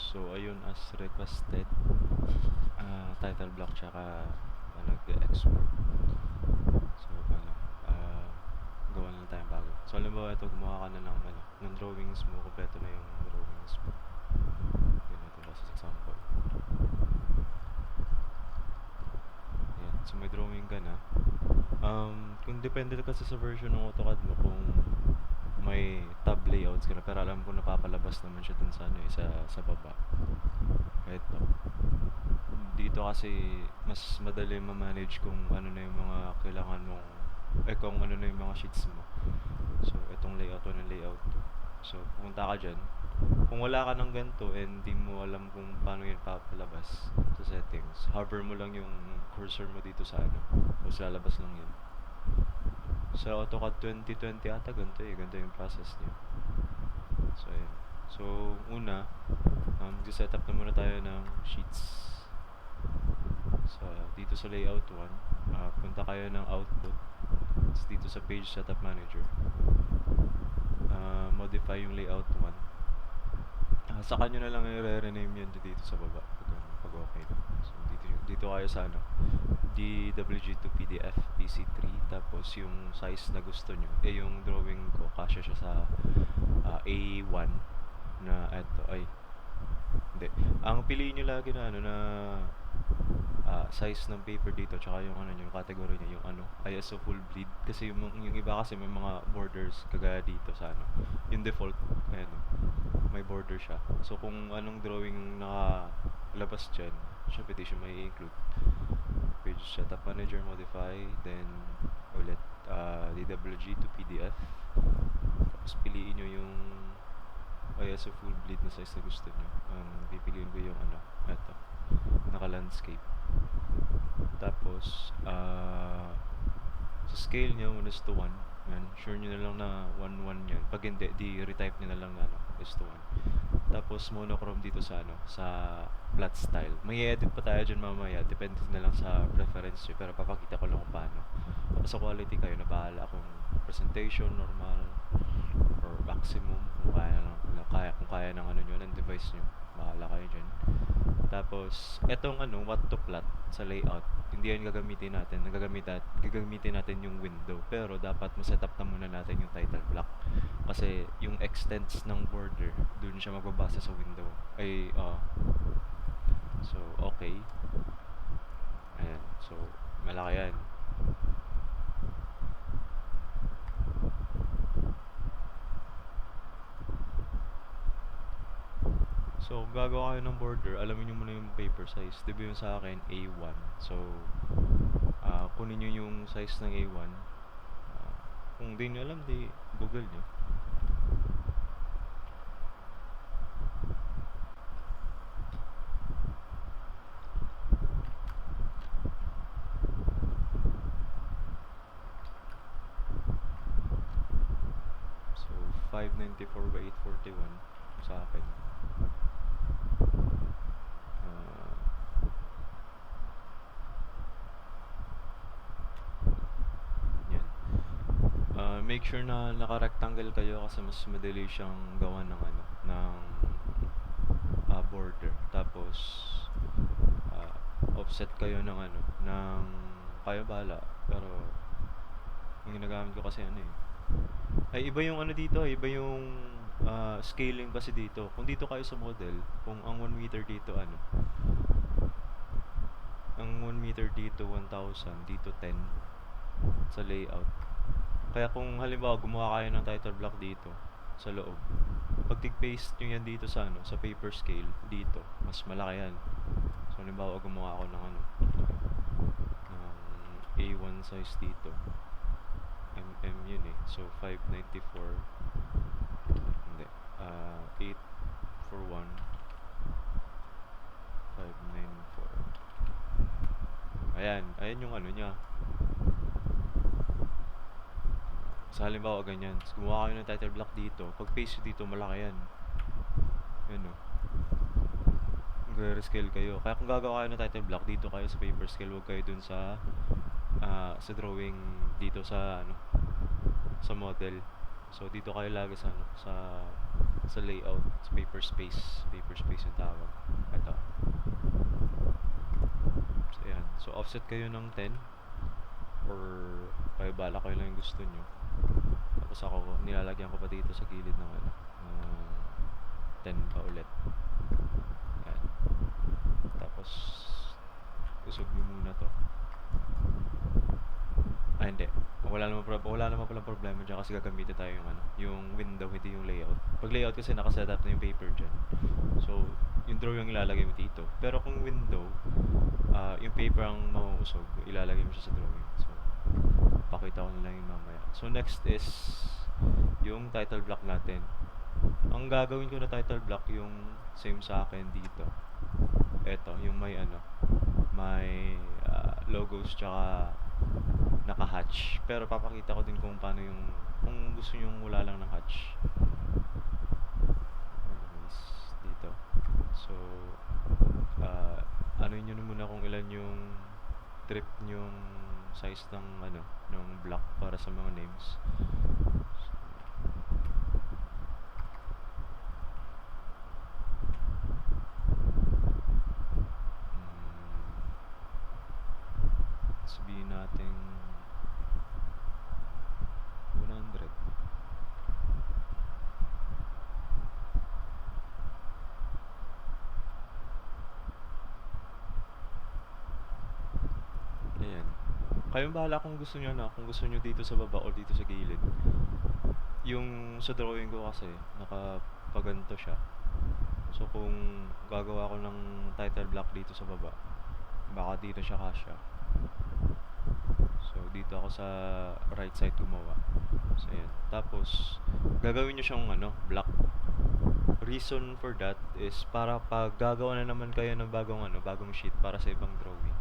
So, ayun as requested, title block tsaka nag-export. So, gawa na lang tayong bago. So, halimbawa ito, gumawa ka na ng drawings mo, kompleto na yung drawings mo. Yun natin ba sa example. Ayan, so may drawing ka na. Kung depende kasi sa version ng AutoCAD mo, kung may tab layouts ka na, pero alam ko napapalabas naman siya dun sa sa baba. Ito. Dito kasi mas madali ma-manage kung ano na yung mga kailangan mong kung ano na yung mga sheets mo. So, itong layout 1 and layout 2. So, pumunta ka dyan. Kung wala ka ng ganito and di mo alam kung paano yun papalabas sa settings, hover mo lang yung cursor mo dito sa tapos lalabas lang yun. Sa AutoCAD 2020 ata ganito ganito yung process niya. So, ayan. So, una, mag-setup na muna tayo ng sheets. Dito sa layout 1, punta kayo ng output. Dito sa page setup manager, modify yung layout 1. Sa kanyo na lang i-rename yun dito sa baba pag okay na. So dito kayo sa DWG to PDF PC3, tapos yung size na gusto nyo, yung drawing ko kasya siya sa A1 na hindi. Ang piliin nyo lagi na size ng paper dito, tsaka yung yung category niya, yung ISO full bleed, kasi yung iba kasi may mga borders kagaya dito sa yung default may border siya. So kung anong drawing nakalabas dyan, siya pwede siya may include. Page setup manager, modify, then ulit DWG to PDF, tapos piliin nyo yung ISO full bleed na size na gusto nyo. Pipiliin ko yung eto, naka landscape. Tapos sa scale nyo 1:1, yan, sure nyo na lang na 1:1 yan. Pag hindi, di retype nyo na lang na 1:1. Tapos monochrome dito sa sa flat style. May edit pa tayo dyan mamaya, depende na lang sa preference nyo, pero papakita ko lang kung paano. Tapos sa quality kayo na bahala kung presentation, normal, or maximum, kung kaya ng nyo, ng device nyo, bahala kayo dyan. Tapos etong what to plot sa layout, hindi yan gagamitin natin. Gagamitin natin yung window, pero dapat ma-set up na muna natin yung title block, kasi yung extents ng border dun siya magbabase sa window. So okay, ayan, so malaki yan. So, gagawa kayo ng border, alamin nyo muna yung paper size. Diba yung sa akin, A1. So, kunin nyo yung size ng A1. Kung di nyo alam, di Google nyo. So, 594 by 841 sa akin. Make sure na naka-rectangle kayo, kasi mas madali siyang gawa ng border. Tapos offset kayo ng kayo bahala, pero yung ginagamit ko kasi iba yung dito, iba yung scaling kasi dito. Kung dito kayo sa model, kung ang 1 meter dito ang 1 meter dito 1,000, dito 10 sa layout. Kaya kung halimbawa gumawa kayo ng title block dito sa loob, pag tig-paste nyo yan dito sa sa paper scale dito, mas malaki yan. So halimbawa gumawa ako ng A1 size dito, yun so 594, hindi, 841, 594. Ayan yung niya. Sa halimbawa ganyan, gumawa kayo ng title block dito, pag paste dito, malaki yan. Yan rescale kayo. Kaya kung gagawa kayo ng title block, dito kayo sa paper scale, huwag kayo dun sa drawing dito sa sa model. So dito kayo lagi sa ano, sa layout, sa paper space. Paper space yung tawag. Ito. So ayan. So offset kayo ng 10 or kayo bala kayo lang yung gusto nyo. Tapos ako, nilalagyan ko pa dito sa gilid ng ano, 10 pa ulit. Ayan. Tapos usog nyo muna to. Hindi. Wala naman palang problema dyan kasi gagamitin tayo yung ano, yung window, hindi yung layout. Pag layout kasi nakaset up na yung paper dyan. So, yung draw yung ilalagay mo dito. Pero kung window, yung paper ang mauusog, ilalagay mo siya sa drawing. So, pakita ko na lang yung mamaya. So, next is yung title block natin. Ang gagawin ko na title block yung same sa akin dito. Eto, yung may ano, may logos tsaka naka-hatch. Pero papakita ko din kung paano yung kung gusto nyo wala lang ng hatch. Anyways, dito. So, ano nyo na muna kung ilan yung trip yung size ng ano, ng block para sa mga names. Sabihin natin 100. Ayan. Kayong bahala kung gusto nyo na, kung gusto nyo dito sa baba o dito sa gilid. Yung sa drawing ko kasi, nakapaganto siya. So kung gagawa ko ng title block dito sa baba, baka dito siya kasya. So dito ako sa right side gumawa. So ayan. Tapos gagawin nyo siyang ano, block. Reason for that is para pag gagawa na naman kayo ng bagong sheet para sa ibang drawing,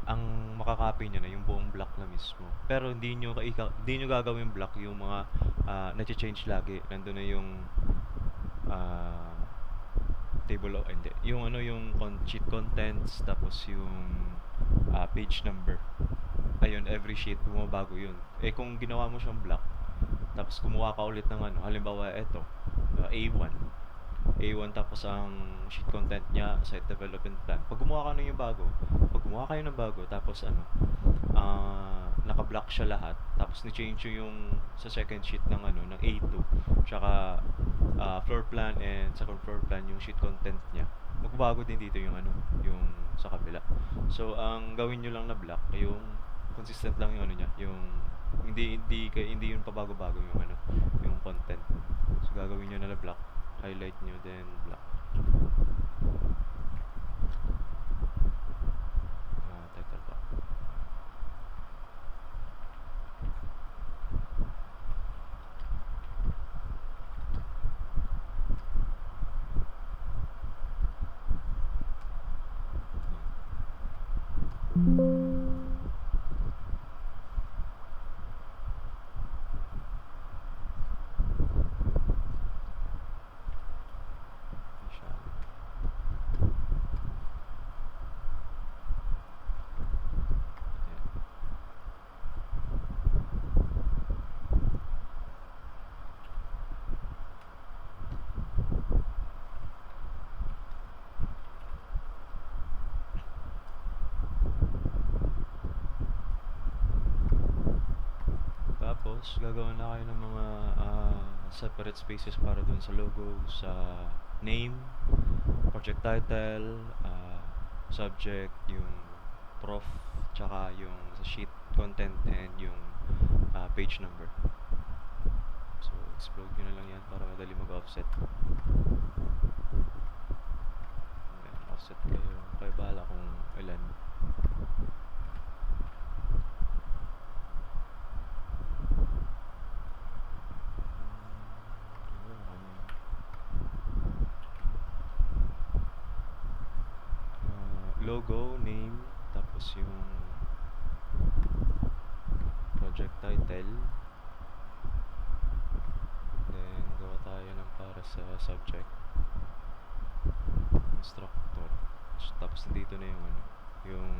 ang makakopy nyo na yung buong block na mismo. Pero hindi nyo gagawin block yung mga na-change lagi. Nandun na yung table of, hindi. Yung ano, yung sheet contents, tapos yung page number. Ayun, every sheet, bumabago yun. Eh kung ginawa mo siyang block, tapos kumuha ka ulit ng ano, halimbawa ito, A1. A1 tapos ang sheet content niya, site development plan. Pag gumawa kayo ng bago, tapos ano, naka-block siya lahat, tapos ni-change yung sa second sheet ng ano, ng A2, tsaka floor plan and second floor plan yung sheet content niya. Magbabago din dito yung ano, yung sa kabila. So, ang gawin nyo lang na block, yung consistent lang yung ano niya, yung hindi yung pabago-bago yung ano, yung content. So, gagawin nyo na block, highlight nyo, then block. Title block. Tapos, gagawin na kayo ng mga separate spaces para dun sa logo, sa name, project title, subject, yung prof, tsaka yung sa sheet content, and yung page number. So, explode nyo na lang yan para madali mag-offset. Ayan, offset kayo. Kayo bahala kung ilan. Logo, name, tapos yung project title, then gawa tayo ng para sa subject, instructor, tapos dito na yung ano, yung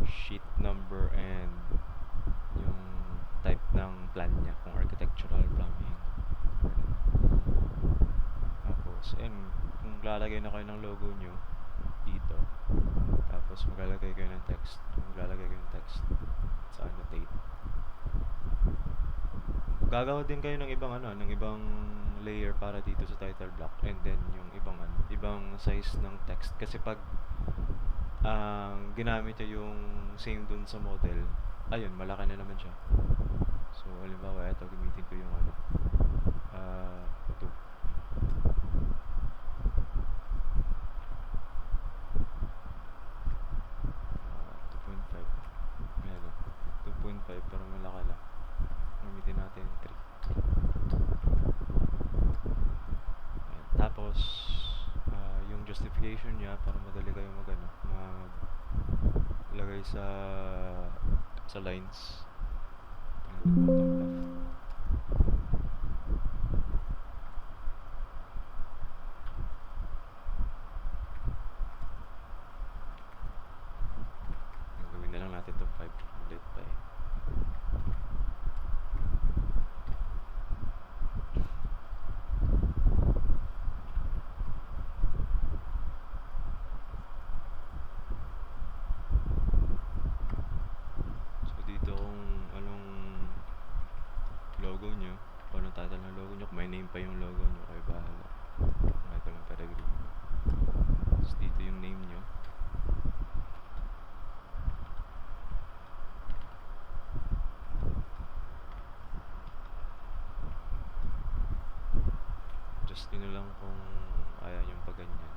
sheet number and yung type ng plan niya, kung architectural maglalagay na kayo ng logo nyo dito. Tapos maglalagay kayo ng text. Maglalagay kayo ng text sa annotate. Gagawa din kayo ng ibang ng ibang layer para dito sa title block, and then yung ibang size ng text kasi pag ginamit niya yung same dun sa model, ayun, malaki na naman siya. So, halimbawa, eto, gamitin ko yung ito. 2.5. Ayan, 2.5, pero malaki lang. Gamitin natin 3. Ayan. Tapos, yung justification niya, para madali kayo maglagay sa lines. Tingnan natin bottom left. Gawin na lang natin itong 5. Ulit pa eh. So dito kung anong logo nyo, kung anong title ng logo nyo, kung may name pa yung logo nyo, kayo bahala. Michael and Peregrino. Tapos dito yung name nyo. Just yun lang kung ayaw yung pag ganyan.